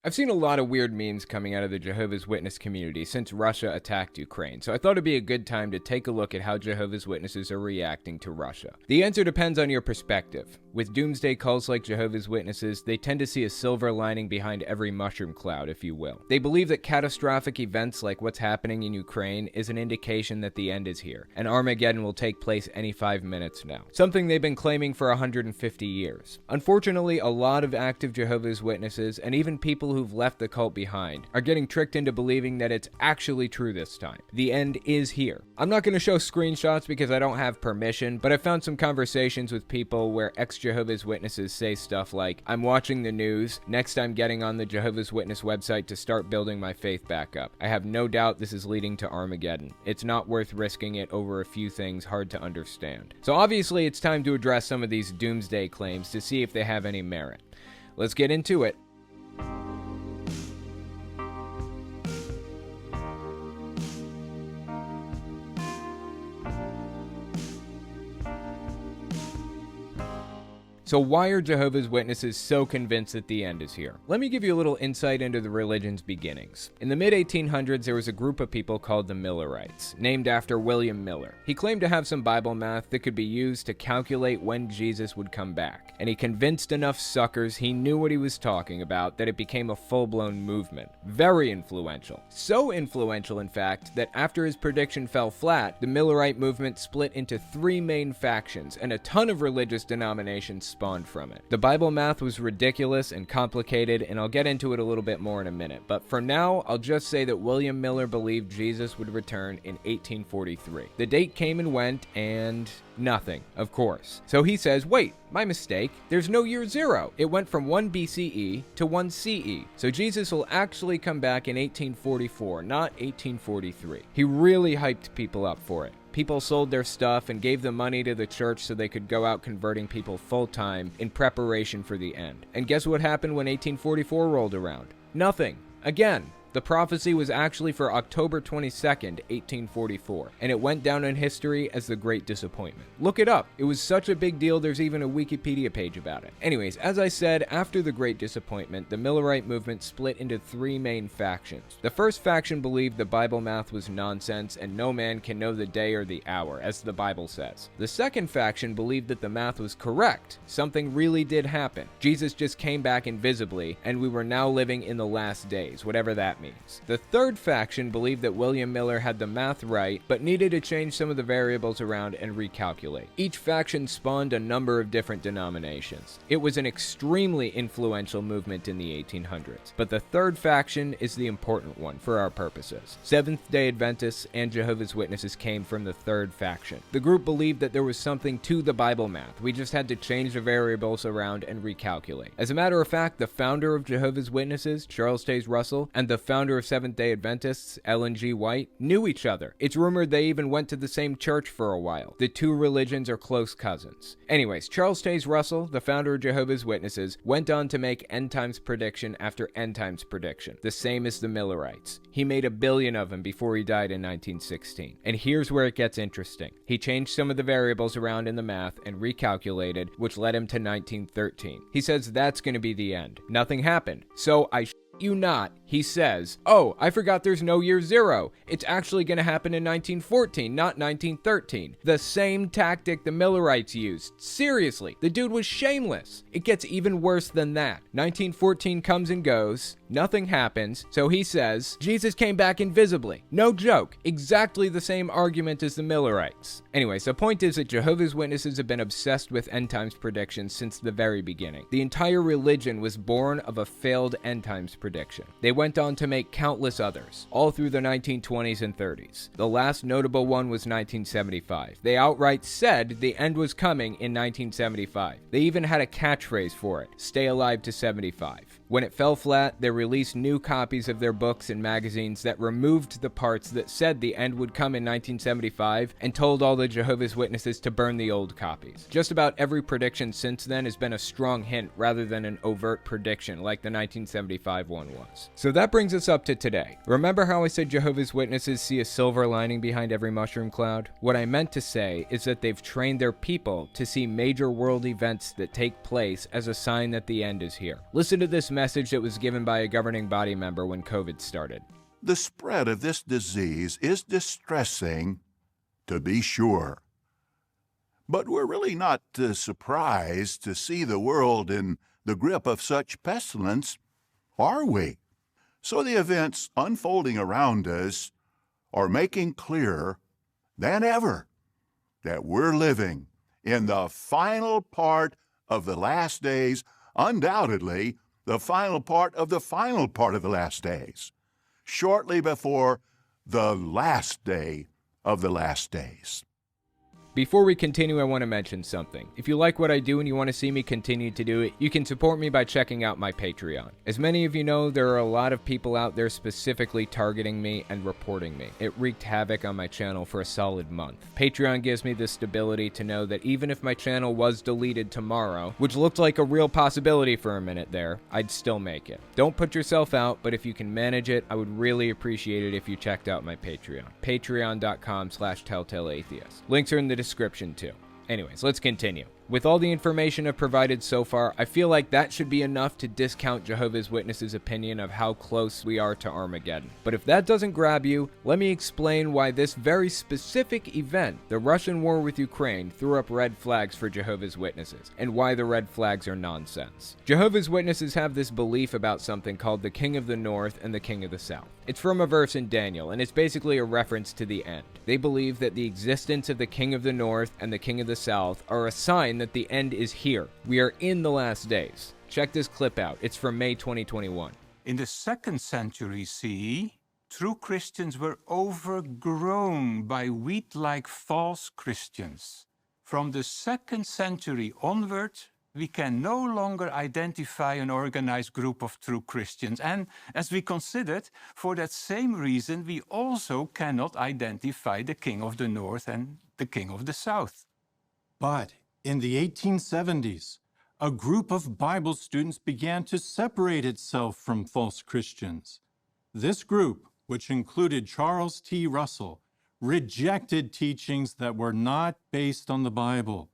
I've seen a lot of weird memes coming out of the Jehovah's Witness community since Russia attacked Ukraine, so I thought it'd be a good time to take a look at how Jehovah's Witnesses are reacting to Russia. The answer depends on your perspective. With doomsday cults like Jehovah's Witnesses, they tend to see a silver lining behind every mushroom cloud, if you will. They believe that catastrophic events like what's happening in Ukraine is an indication that the end is here, and Armageddon will take place any 5 minutes now, something they've been claiming for 150 years. Unfortunately, a lot of active Jehovah's Witnesses, and even people who've left the cult behind, are getting tricked into believing that it's actually true this time. The end is here. I'm not going to show screenshots because I don't have permission, but I found some conversations with people where ex-Jehovah's Witnesses say stuff like, "I'm watching the news, next I'm getting on the Jehovah's Witness website to start building my faith back up. I have no doubt this is leading to Armageddon. It's not worth risking it over a few things hard to understand." So obviously it's time to address some of these doomsday claims to see if they have any merit. Let's get into it. So why are Jehovah's Witnesses so convinced that the end is here? Let me give you a little insight into the religion's beginnings. In the mid-1800s, there was a group of people called the Millerites, named after William Miller. He claimed to have some Bible math that could be used to calculate when Jesus would come back, and he convinced enough suckers he knew what he was talking about that it became a full-blown movement. Very influential. So influential, in fact, that after his prediction fell flat, the Millerite movement split into 3 main factions, and a ton of religious denominations spawned from it. The Bible math was ridiculous and complicated, and I'll get into it a little bit more in a minute, but for now, I'll just say that William Miller believed Jesus would return in 1843. The date came and went, and nothing, of course. So he says, wait, my mistake, there's no year 0. It went from 1 BCE to 1 CE. So Jesus will actually come back in 1844, not 1843. He really hyped people up for it. People sold their stuff and gave the money to the church so they could go out converting people full-time in preparation for the end. And guess what happened when 1844 rolled around? Nothing. Again. The prophecy was actually for October 22nd, 1844, and it went down in history as the Great Disappointment. Look it up. It was such a big deal, there's even a Wikipedia page about it. Anyways, as I said, after the Great Disappointment, the Millerite movement split into 3 main factions. The first faction believed the Bible math was nonsense and no man can know the day or the hour, as the Bible says. The second faction believed that the math was correct. Something really did happen. Jesus just came back invisibly, and we were now living in the last days, whatever that means. The third faction believed that William Miller had the math right, but needed to change some of the variables around and recalculate. Each faction spawned a number of different denominations. It was an extremely influential movement in the 1800s, but the third faction is the important one for our purposes. Seventh-day Adventists and Jehovah's Witnesses came from the third faction. The group believed that there was something to the Bible math. We just had to change the variables around and recalculate. As a matter of fact, the founder of Jehovah's Witnesses, Charles Taze Russell, and the founder of Seventh-day Adventists, Ellen G. White, knew each other. It's rumored they even went to the same church for a while. The two religions are close cousins. Anyways, Charles Taze Russell, the founder of Jehovah's Witnesses, went on to make end times prediction after end times prediction, the same as the Millerites. He made 1 billion of them before he died in 1916. And here's where it gets interesting. He changed some of the variables around in the math and recalculated, which led him to 1913. He says that's going to be the end. Nothing happened. So you not, he says, "Oh, I forgot there's no year 0. It's actually going to happen in 1914, not 1913. The same tactic the Millerites used. Seriously, the dude was shameless. It gets even worse than that. 1914 comes and goes. Nothing happens. So he says, Jesus came back invisibly. No joke. Exactly the same argument as the Millerites. Anyways, the point is that Jehovah's Witnesses have been obsessed with end times predictions since the very beginning. The entire religion was born of a failed end times prediction. They went on to make countless others, all through the 1920s and 30s. The last notable one was 1975. They outright said the end was coming in 1975. They even had a catchphrase for it, "Stay alive to 75." When it fell flat, they released new copies of their books and magazines that removed the parts that said the end would come in 1975 and told all the Jehovah's Witnesses to burn the old copies. Just about every prediction since then has been a strong hint rather than an overt prediction like the 1975 one was. So So that brings us up to today. Remember how I said Jehovah's Witnesses see a silver lining behind every mushroom cloud? What I meant to say is that they've trained their people to see major world events that take place as a sign that the end is here. Listen to this message that was given by a governing body member when COVID started. The spread of this disease is distressing, to be sure. But we're really not surprised to see the world in the grip of such pestilence, are we? So the events unfolding around us are making clearer than ever that we're living in the final part of the last days, undoubtedly the final part of the final part of the last days, shortly before the last day of the last days. Before we continue, I want to mention something. If you like what I do and you want to see me continue to do it, you can support me by checking out my Patreon. As many of you know, there are a lot of people out there specifically targeting me and reporting me. It wreaked havoc on my channel for a solid month. Patreon gives me the stability to know that even if my channel was deleted tomorrow, which looked like a real possibility for a minute there, I'd still make it. Don't put yourself out, but if you can manage it, I would really appreciate it if you checked out my Patreon. Patreon.com/TelltaleAtheist. Links are in the description too. Anyways, let's continue. With all the information I've provided so far, I feel like that should be enough to discount Jehovah's Witnesses' opinion of how close we are to Armageddon. But if that doesn't grab you, let me explain why this very specific event, the Russian war with Ukraine, threw up red flags for Jehovah's Witnesses, and why the red flags are nonsense. Jehovah's Witnesses have this belief about something called the King of the North and the King of the South. It's from a verse in Daniel, and it's basically a reference to the end. They believe that the existence of the King of the North and the King of the South are a sign that the end is here. We are in the last days. Check this clip out. It's from May 2021. In the 2nd century CE, true Christians were overgrown by weed-like false Christians. From the 2nd century onward, we can no longer identify an organized group of true Christians. And as we considered, for that same reason, we also cannot identify the King of the North and the King of the South. But in the 1870s, a group of Bible students began to separate itself from false Christians. This group, which included Charles T. Russell, rejected teachings that were not based on the Bible.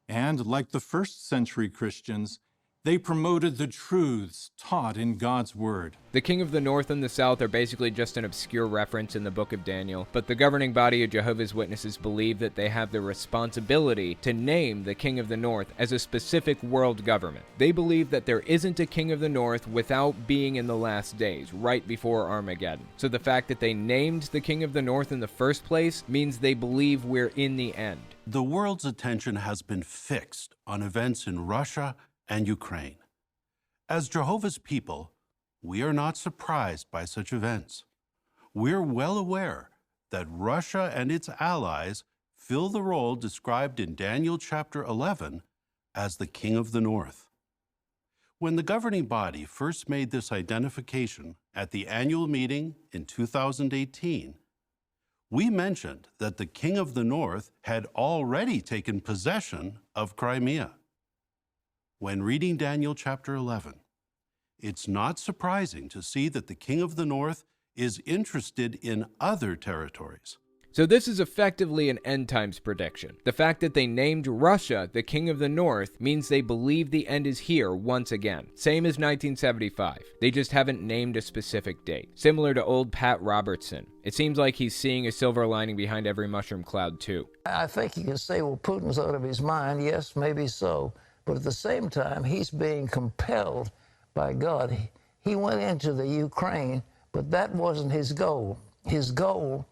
And like the 1st century Christians, they promoted the truths taught in God's Word. The King of the North and the South are basically just an obscure reference in the book of Daniel, but the governing body of Jehovah's Witnesses believe that they have the responsibility to name the King of the North as a specific world government. They believe that there isn't a King of the North without being in the last days, right before Armageddon. So the fact that they named the King of the North in the first place means they believe we're in the end. The world's attention has been fixed on events in Russia and Ukraine. As Jehovah's people, we are not surprised by such events. We're well aware that Russia and its allies fill the role described in Daniel chapter 11 as the King of the North. When the governing body first made this identification at the annual meeting in 2018, we mentioned that the King of the North had already taken possession of Crimea. When reading Daniel chapter 11, it's not surprising to see that the King of the North is interested in other territories. So this is effectively an end times prediction. The fact that they named Russia the King of the North means they believe the end is here once again. Same as 1975. They just haven't named a specific date. Similar to old Pat Robertson. It seems like he's seeing a silver lining behind every mushroom cloud too. I think you can say, well, Putin's out of his mind. Yes, maybe so. But at the same time, he's being compelled by God. He went into the Ukraine, but that wasn't his goal. His goal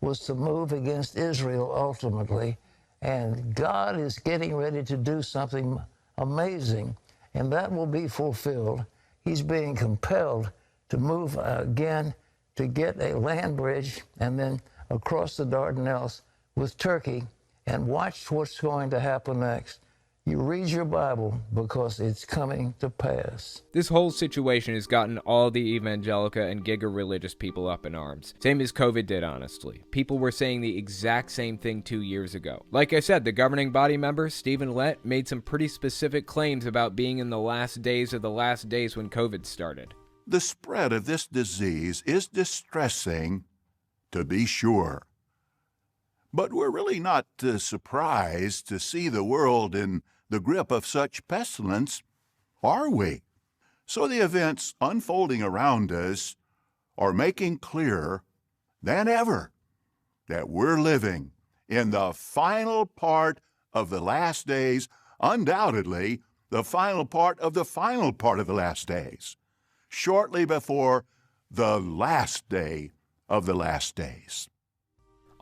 was to move against Israel ultimately. And God is getting ready to do something amazing, and that will be fulfilled. He's being compelled to move again to get a land bridge and then across the Dardanelles with Turkey, and watch what's going to happen next. You read your Bible because it's coming to pass. This whole situation has gotten all the evangelica and giga-religious people up in arms. Same as COVID did, honestly. People were saying the exact same thing 2 years ago. Like I said, the governing body member, Stephen Lett, made some pretty specific claims about being in the last days of the last days when COVID started. The spread of this disease is distressing, to be sure. But we're really not surprised to see the world in the grip of such pestilence, are we? So the events unfolding around us are making clearer than ever that we're living in the final part of the last days, undoubtedly the final part of the final part of the last days, shortly before the last day of the last days.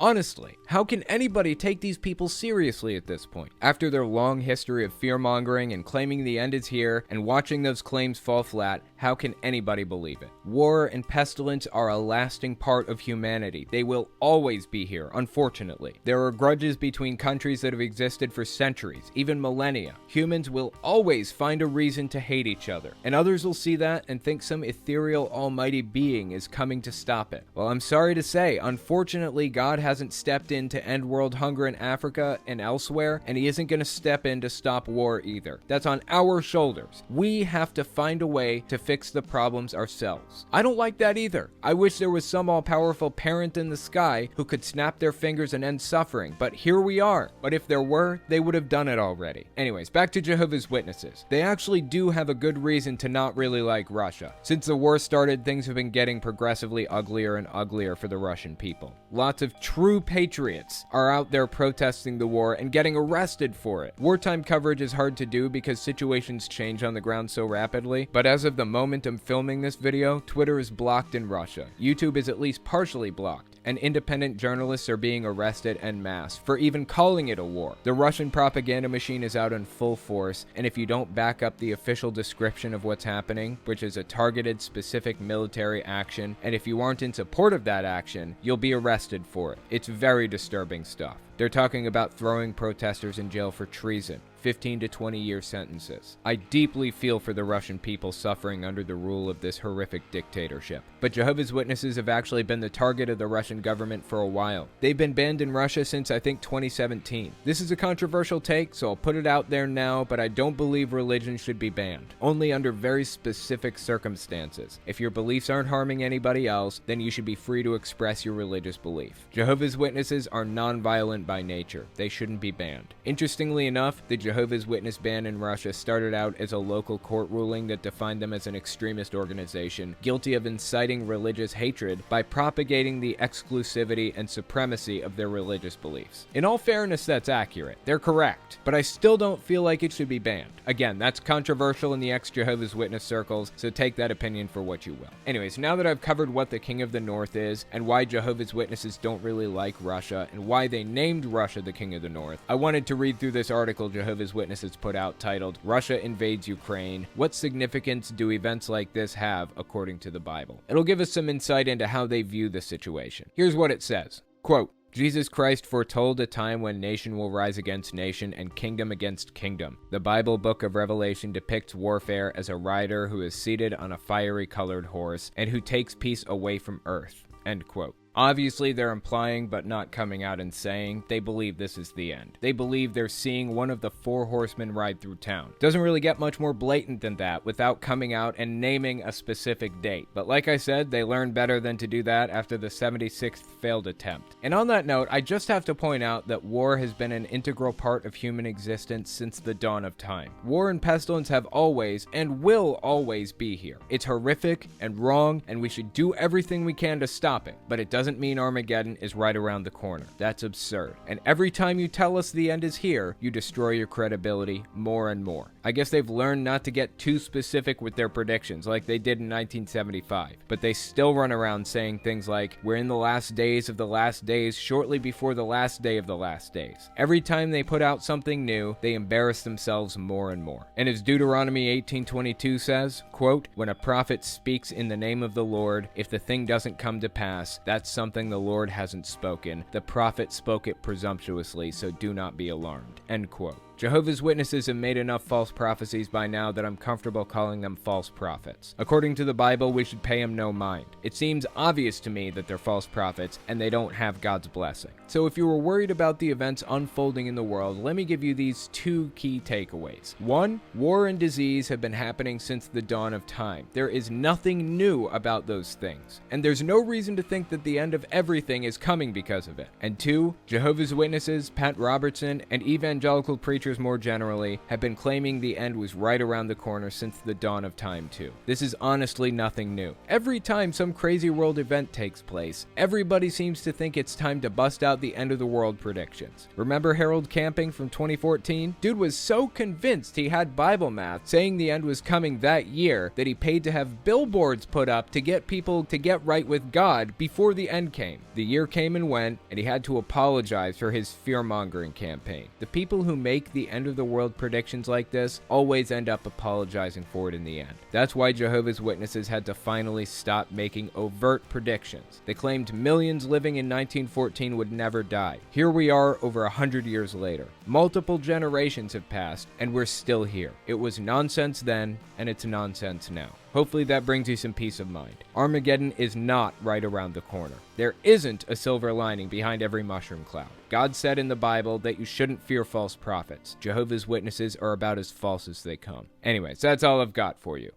Honestly, how can anybody take these people seriously at this point? After their long history of fear-mongering and claiming the end is here and watching those claims fall flat, how can anybody believe it? War and pestilence are a lasting part of humanity. They will always be here, unfortunately. There are grudges between countries that have existed for centuries, even millennia. Humans will always find a reason to hate each other, and others will see that and think some ethereal almighty being is coming to stop it. Well, I'm sorry to say, unfortunately, God hasn't stepped in to end world hunger in Africa and elsewhere, and he isn't going to step in to stop war either. That's on our shoulders. We have to find a way to fix the problems ourselves. I don't like that either. I wish there was some all-powerful parent in the sky who could snap their fingers and end suffering, but here we are. But if there were, they would have done it already. Anyways, back to Jehovah's Witnesses. They actually do have a good reason to not really like Russia. Since the war started, things have been getting progressively uglier and uglier for the Russian people. Lots of true patriots are out there protesting the war and getting arrested for it. Wartime coverage is hard to do because situations change on the ground so rapidly, but as of the moment I'm filming this video, Twitter is blocked in Russia. YouTube is at least partially blocked, and independent journalists are being arrested en masse for even calling it a war. The Russian propaganda machine is out in full force, and if you don't back up the official description of what's happening, which is a targeted, specific military action, and if you aren't in support of that action, you'll be arrested for it. It's very disturbing stuff. They're talking about throwing protesters in jail for treason, 15 to 20-year sentences. I deeply feel for the Russian people suffering under the rule of this horrific dictatorship. But Jehovah's Witnesses have actually been the target of the Russian government for a while. They've been banned in Russia since I think 2017. This is a controversial take, so I'll put it out there now, but I don't believe religion should be banned. Only under very specific circumstances. If your beliefs aren't harming anybody else, then you should be free to express your religious belief. Jehovah's Witnesses are non-violent by nature. They shouldn't be banned. Interestingly enough, the Jehovah's Witness ban in Russia started out as a local court ruling that defined them as an extremist organization guilty of inciting religious hatred by propagating the exclusivity and supremacy of their religious beliefs. In all fairness, that's accurate. They're correct. But I still don't feel like it should be banned. Again, that's controversial in the ex-Jehovah's Witness circles, so take that opinion for what you will. Anyways, now that I've covered what the King of the North is, and why Jehovah's Witnesses don't really like Russia, and why they named Russia the King of the North, I wanted to read through this article Jehovah's Witnesses put out titled, "Russia Invades Ukraine. What Significance Do Events Like This Have According to the Bible?" It'll give us some insight into how they view the situation. Here's what it says. Quote, Jesus Christ foretold a time when nation will rise against nation and kingdom against kingdom. The Bible book of Revelation depicts warfare as a rider who is seated on a fiery colored horse and who takes peace away from earth. End quote. Obviously, they're implying, but not coming out and saying, they believe this is the end. They believe they're seeing one of the four horsemen ride through town. Doesn't really get much more blatant than that without coming out and naming a specific date. But like I said, they learned better than to do that after the 76th failed attempt. And on that note, I just have to point out that war has been an integral part of human existence since the dawn of time. War and pestilence have always and will always be here. It's horrific and wrong, and we should do everything we can to stop it. But it doesn't mean Armageddon is right around the corner. That's absurd. And every time you tell us the end is here, you destroy your credibility more and more. I guess they've learned not to get too specific with their predictions like they did in 1975, but they still run around saying things like, we're in the last days of the last days shortly before the last day of the last days. Every time they put out something new, they embarrass themselves more and more. And as Deuteronomy 18:22 says, quote, when a prophet speaks in the name of the Lord, if the thing doesn't come to pass, that's something the Lord hasn't spoken. The prophet spoke it presumptuously, so do not be alarmed. End quote. Jehovah's Witnesses have made enough false prophecies by now that I'm comfortable calling them false prophets. According to the Bible, we should pay them no mind. It seems obvious to me that they're false prophets and they don't have God's blessing. So if you were worried about the events unfolding in the world, let me give you these two key takeaways. One, war and disease have been happening since the dawn of time. There is nothing new about those things, and there's no reason to think that the end of everything is coming because of it. And two, Jehovah's Witnesses, Pat Robertson, and evangelical preachers more generally have been claiming the end was right around the corner since the dawn of time too. This is honestly nothing new. Every time some crazy world event takes place, everybody seems to think it's time to bust out the end of the world predictions. Remember Harold Camping from 2014? Dude was so convinced he had Bible math saying the end was coming that year that he paid to have billboards put up to get people to get right with God before the end came. The year came and went, and he had to apologize for his fear-mongering campaign. The people who make the end of the world predictions like this always end up apologizing for it in the end. That's why Jehovah's Witnesses had to finally stop making overt predictions. They claimed millions living in 1914 would never die. Here we are over 100 years later. Multiple generations have passed, and we're still here. It was nonsense then, and it's nonsense now. Hopefully that brings you some peace of mind. Armageddon is not right around the corner. There isn't a silver lining behind every mushroom cloud. God said in the Bible that you shouldn't fear false prophets. Jehovah's Witnesses are about as false as they come. Anyways, that's all I've got for you.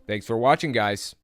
Thanks for watching, guys.